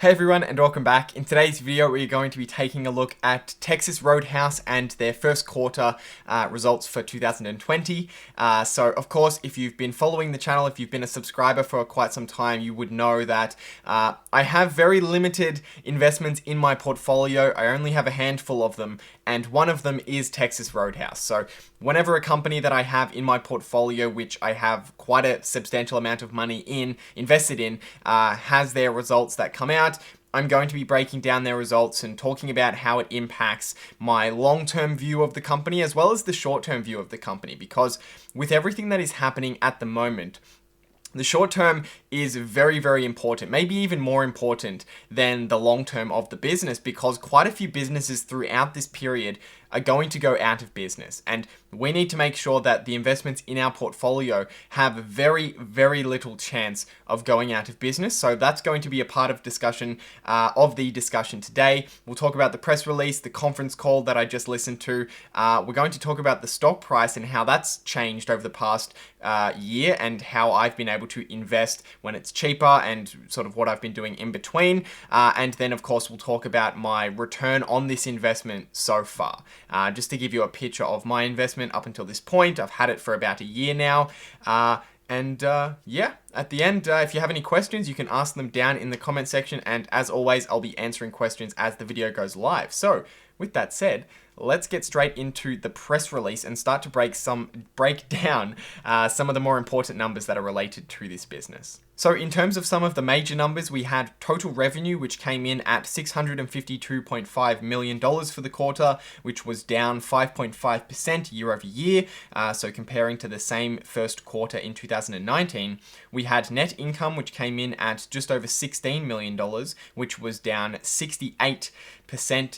Hey everyone, and welcome back. In today's video, we're going to be taking a look at Texas Roadhouse and their first quarter results for 2020. So of course, if you've been following the channel, if you've been a subscriber for quite some time, you would know that I have very limited investments in my portfolio. I only have a handful of them, and one of them is Texas Roadhouse. So whenever a company that I have in my portfolio, which I have quite a substantial amount of money invested in, has their results that come out, I'm going to be breaking down their results and talking about how it impacts my long-term view of the company as well as the short-term view of the company, because with everything that is happening at the moment, the short term is very, very important, maybe even more important than the long term of the business, because quite a few businesses throughout this period are going to go out of business. And we need to make sure that the investments in our portfolio have very, very little chance of going out of business. So that's going to be a part of the discussion today. We'll talk about the press release, the conference call that I just listened to. We're going to talk about the stock price and how that's changed over the past year, and how I've been able to invest when it's cheaper, and sort of what I've been doing in between. And then, of course, we'll talk about my return on this investment so far. Just to give you a picture of my investment up until this point, I've had it for about a year now. Yeah, at the end, if you have any questions, you can ask them down in the comment section. And as always, I'll be answering questions as the video goes live. So with that said, let's get straight into the press release and start to break down some of the more important numbers that are related to this business. So in terms of some of the major numbers, we had total revenue, which came in at $652.5 million for the quarter, which was down 5.5% year over year. So comparing to the same first quarter in 2019, we had net income, which came in at just over $16 million, which was down 68%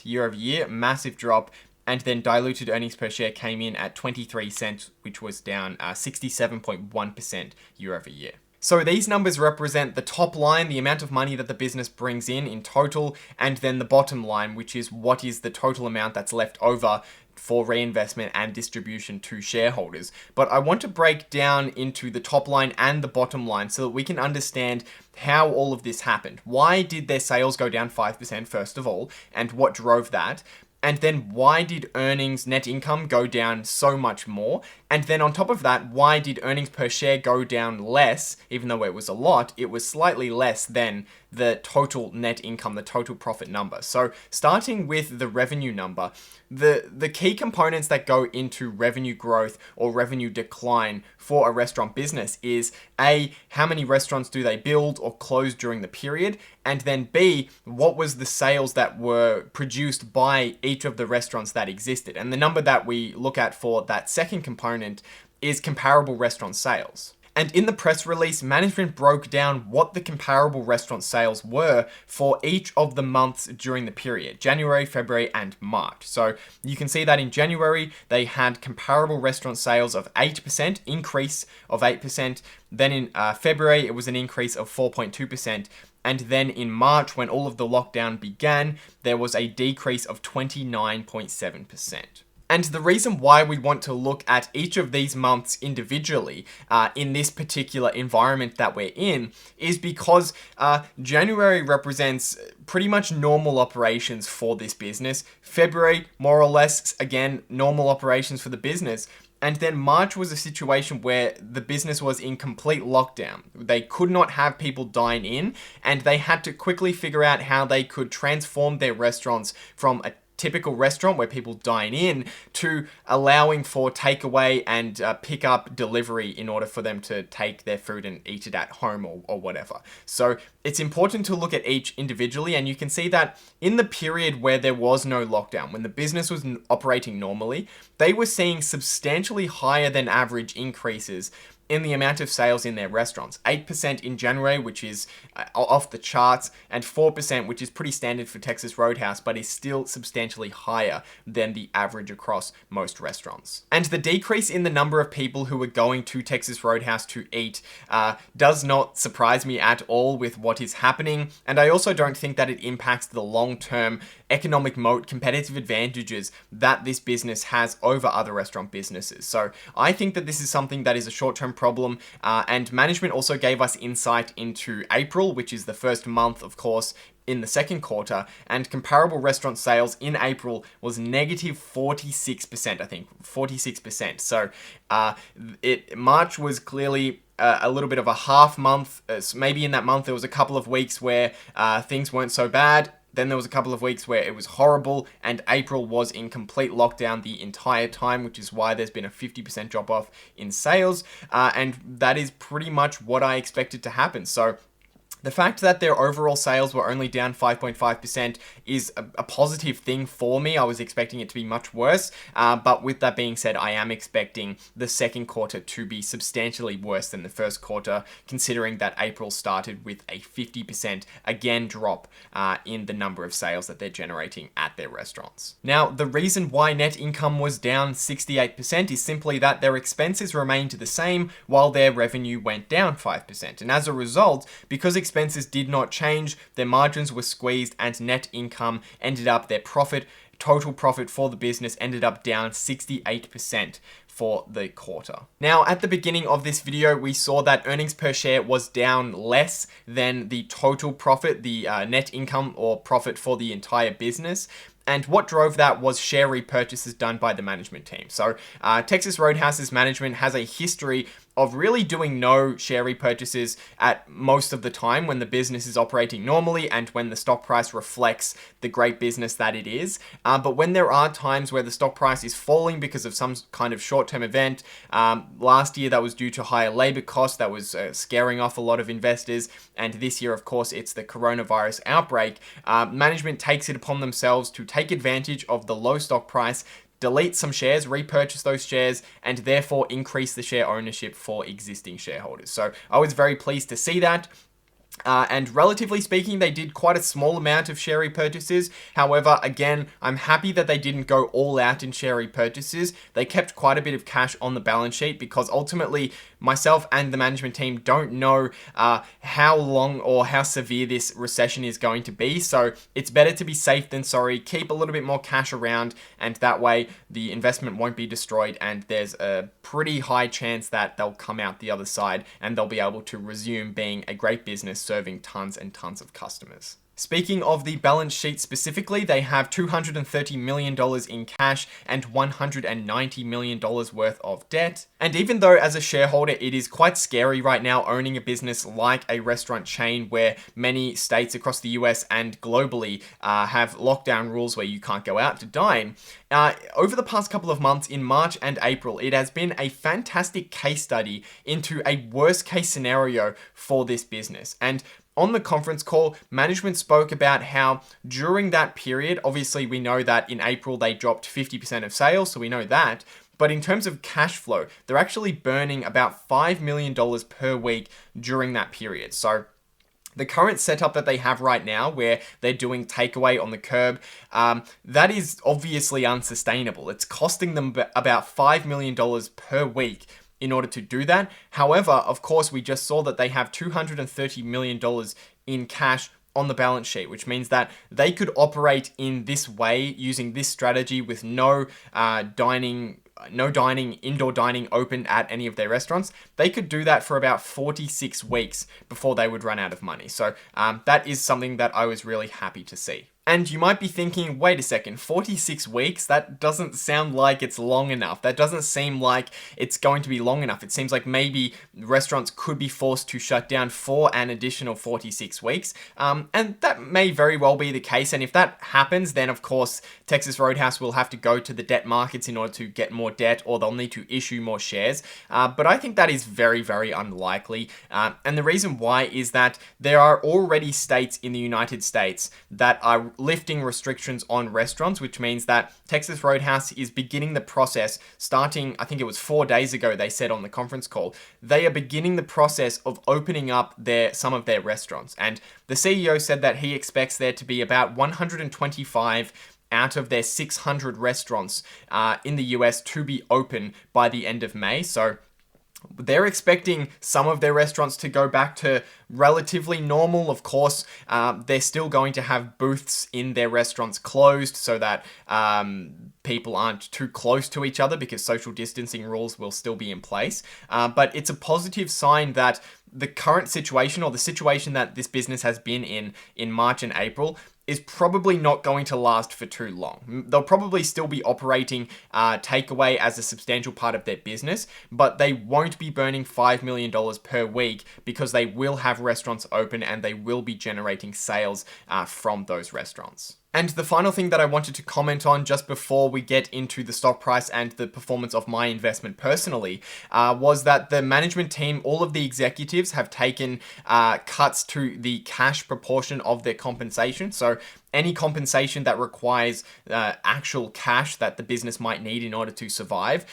year over year, massive drop. And then diluted earnings per share came in at 23 cents, which was down 67.1% year over year. So these numbers represent the top line, the amount of money that the business brings in total, and then the bottom line, which is what is the total amount that's left over for reinvestment and distribution to shareholders. But I want to break down into the top line and the bottom line so that we can understand how all of this happened. Why did their sales go down 5% first of all, and what drove that? And then why did net income go down so much more? And then on top of that, why did earnings per share go down less? Even though it was a lot, it was slightly less than the total net income, the total profit number. So starting with the revenue number, the key components that go into revenue growth or revenue decline for a restaurant business is A, how many restaurants do they build or close during the period? And then B, what was the sales that were produced by each of the restaurants that existed? And the number that we look at for that second component is comparable restaurant sales. And in the press release, management broke down what the comparable restaurant sales were for each of the months during the period, January, February, and March. So you can see that in January, they had comparable restaurant sales of 8%, increase of 8%. Then in February, it was an increase of 4.2%. And then in March, when all of the lockdown began, there was a decrease of 29.7%. And the reason why we want to look at each of these months individually in this particular environment that we're in is because January represents pretty much normal operations for this business. February, more or less, again, normal operations for the business. And then March was a situation where the business was in complete lockdown. They could not have people dine in, and they had to quickly figure out how they could transform their restaurants from a typical restaurant where people dine in to allowing for takeaway and pick up delivery in order for them to take their food and eat it at home or whatever. So it's important to look at each individually, and you can see that in the period where there was no lockdown, when the business was operating normally, they were seeing substantially higher than average increases in the amount of sales in their restaurants. 8% in January, which is off the charts, and 4%, which is pretty standard for Texas Roadhouse, but is still substantially higher than the average across most restaurants. And the decrease in the number of people who are going to Texas Roadhouse to eat does not surprise me at all with what is happening, and I also don't think that it impacts the long-term economic moat, competitive advantages that this business has over other restaurant businesses. So I think that this is something that is a short-term problem, and management also gave us insight into April, which is the first month, of course, in the second quarter, and comparable restaurant sales in April was negative 46%, I think, 46%. So March was clearly a little bit of a half month. Maybe in that month there was a couple of weeks where things weren't so bad. Then there was a couple of weeks where it was horrible, and April was in complete lockdown the entire time, which is why there's been a 50% drop off in sales. And that is pretty much what I expected to happen. So the fact that their overall sales were only down 5.5% is a positive thing for me. I was expecting it to be much worse. But with that being said, I am expecting the second quarter to be substantially worse than the first quarter, considering that April started with a 50% again drop in the number of sales that they're generating at their restaurants. Now, the reason why net income was down 68% is simply that their expenses remained the same while their revenue went down 5%. And as a result, because expenses did not change, their margins were squeezed, and net income ended up, their total profit for the business ended up down 68% for the quarter. Now, at the beginning of this video, we saw that earnings per share was down less than the total profit, the net income or profit for the entire business. And what drove that was share repurchases done by the management team. So Texas Roadhouse's management has a history of really doing no share repurchases at most of the time when the business is operating normally and when the stock price reflects the great business that it is. But when there are times where the stock price is falling because of some kind of short-term event, last year that was due to higher labor costs that was scaring off a lot of investors. And this year, of course, it's the coronavirus outbreak. Management takes it upon themselves to take advantage of the low stock price, delete some shares, repurchase those shares, and therefore increase the share ownership for existing shareholders. So I was very pleased to see that. And relatively speaking, they did quite a small amount of share repurchases. However, again, I'm happy that they didn't go all out in share repurchases. They kept quite a bit of cash on the balance sheet because ultimately myself and the management team don't know how long or how severe this recession is going to be. So it's better to be safe than sorry. Keep a little bit more cash around, and that way the investment won't be destroyed, and there's a pretty high chance that they'll come out the other side and they'll be able to resume being a great business serving tons and tons of customers. Speaking of the balance sheet specifically, they have $230 million in cash and $190 million worth of debt. And even though as a shareholder it is quite scary right now owning a business like a restaurant chain where many states across the US and globally have lockdown rules where you can't go out to dine, over the past couple of months in March and April, it has been a fantastic case study into a worst case scenario for this business. And on the conference call, management spoke about how during that period, obviously we know that in April they dropped 50% of sales, so we know that. But in terms of cash flow, they're actually burning about $5 million per week during that period. So the current setup that they have right now, where they're doing takeaway on the curb, that is obviously unsustainable. It's costing them about $5 million per week in order to do that. However, of course, we just saw that they have $230 million in cash on the balance sheet, which means that they could operate in this way using this strategy with no indoor dining open at any of their restaurants. They could do that for about 46 weeks before they would run out of money. So that is something that I was really happy to see. And you might be thinking, wait a second, 46 weeks? That doesn't sound like it's long enough. That doesn't seem like it's going to be long enough. It seems like maybe restaurants could be forced to shut down for an additional 46 weeks. And that may very well be the case. And if that happens, then of course, Texas Roadhouse will have to go to the debt markets in order to get more debt, or they'll need to issue more shares. But I think that is very, very unlikely. And the reason why is that there are already states in the United States that are lifting restrictions on restaurants, which means that Texas Roadhouse is beginning the process starting, I think it was 4 days ago, they said on the conference call, they are beginning the process of opening up some of their restaurants. And the CEO said that he expects there to be about 125 out of their 600 restaurants in the US to be open by the end of May. So they're expecting some of their restaurants to go back to relatively normal. Of course, they're still going to have booths in their restaurants closed so that people aren't too close to each other because social distancing rules will still be in place. But it's a positive sign that the current situation, or the situation that this business has been in March and April, is probably not going to last for too long. They'll probably still be operating takeaway as a substantial part of their business, but they won't be burning $5 million per week because they will have restaurants open and they will be generating sales from those restaurants. And the final thing that I wanted to comment on just before we get into the stock price and the performance of my investment personally was that the management team, all of the executives have taken cuts to the cash proportion of their compensation. So any compensation that requires actual cash that the business might need in order to survive,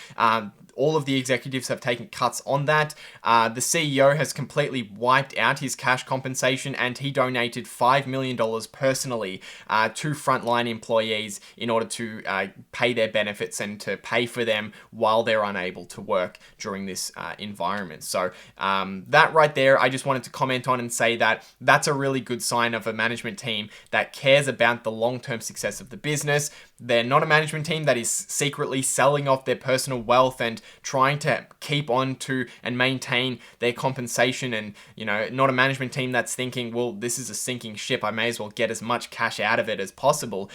all of the executives have taken cuts on that. The CEO has completely wiped out his cash compensation, and he donated $5 million personally to frontline employees in order to pay their benefits and to pay for them while they're unable to work during this environment. So that right there, I just wanted to comment on and say that that's a really good sign of a management team that cares about the long-term success of the business. They're not a management team that is secretly selling off their personal wealth and trying to keep on to and maintain their compensation, and not a management team that's thinking, well, this is a sinking ship, I may as well get as much cash out of it as possible.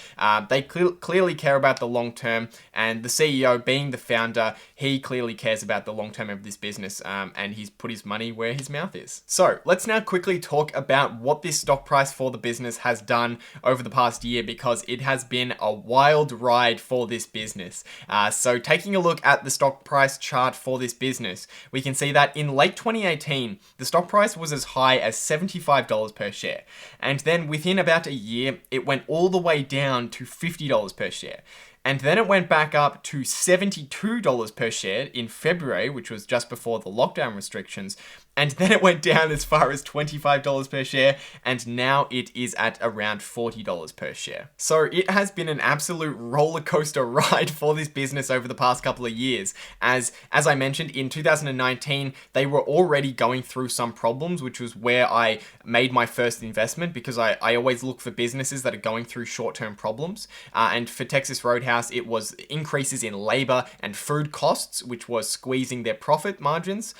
They clearly care about the long term, and the CEO, being the founder, he clearly cares about the long term of this business, and he's put his money where his mouth is. So let's now quickly talk about what this stock price for the business has done over the past year, because it has been a wild ride for this business. So taking a look at the stock price chart for this business, we can see that in late 2018, the stock price was as high as $75 per share. And then within about a year, it went all the way down to $50 per share. And then it went back up to $72 per share in February, which was just before the lockdown restrictions. And then it went down as far as $25 per share, and now it is at around $40 per share. So it has been an absolute roller coaster ride for this business over the past couple of years. As I mentioned, in 2019, they were already going through some problems, which was where I made my first investment, because I always look for businesses that are going through short-term problems. And for Texas Roadhouse, it was increases in labor and food costs, which was squeezing their profit margins.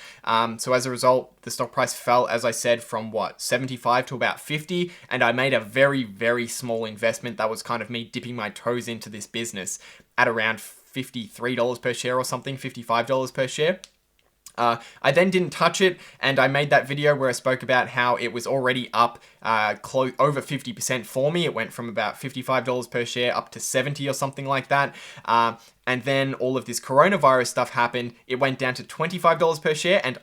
So as a result, the stock price fell, as I said, from 75 to about 50, and I made a very, very small investment. That was kind of me dipping my toes into this business at around $53 per share or something, $55 per share. I then didn't touch it, and I made that video where I spoke about how it was already up over 50% for me. It went from about $55 per share up to $70 or something like that. And then all of this coronavirus stuff happened. It went down to $25 per share, and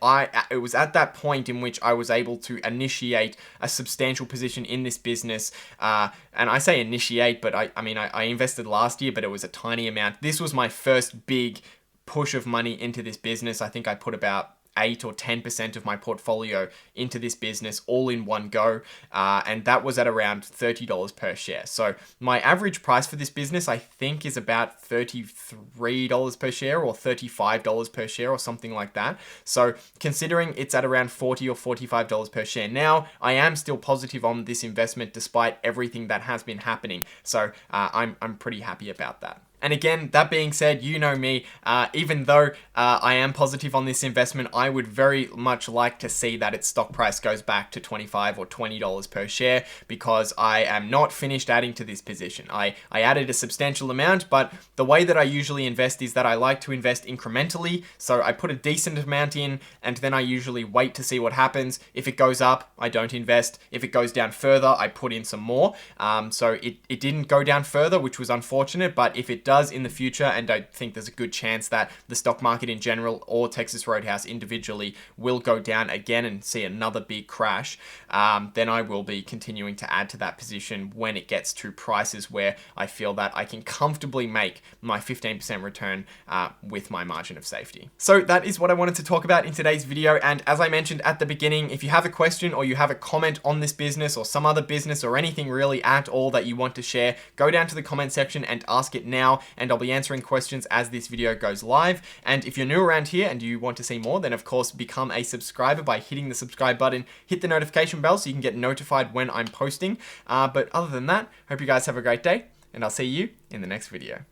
it was at that point in which I was able to initiate a substantial position in this business. And I say initiate, but I invested last year, but it was a tiny amount. This was my first big push of money into this business. I think I put about 8 or 10% of my portfolio into this business all in one go, and that was at around $30 per share. So my average price for this business, I think, is about $33 per share or $35 per share or something like that. So considering it's at around $40 or $45 per share now, I am still positive on this investment despite everything that has been happening. So I'm pretty happy about that. And again, that being said, you know me, even though I am positive on this investment, I would very much like to see that its stock price goes back to $25 or $20 per share, because I am not finished adding to this position. I added a substantial amount, but the way that I usually invest is that I like to invest incrementally. So I put a decent amount in, and then I usually wait to see what happens. If it goes up, I don't invest. If it goes down further, I put in some more. So it didn't go down further, which was unfortunate, but if it does in the future, and I think there's a good chance that the stock market in general or Texas Roadhouse individually will go down again and see another big crash, then I will be continuing to add to that position when it gets to prices where I feel that I can comfortably make my 15% return with my margin of safety. So that is what I wanted to talk about in today's video, and as I mentioned at the beginning, if you have a question or you have a comment on this business or some other business or anything really at all that you want to share, go down to the comment section and ask it now, and I'll be answering questions as this video goes live. And if you're new around here and you want to see more, then of course become a subscriber by hitting the subscribe button, hit the notification bell so you can get notified when I'm posting. But other than that, hope you guys have a great day, and I'll see you in the next video.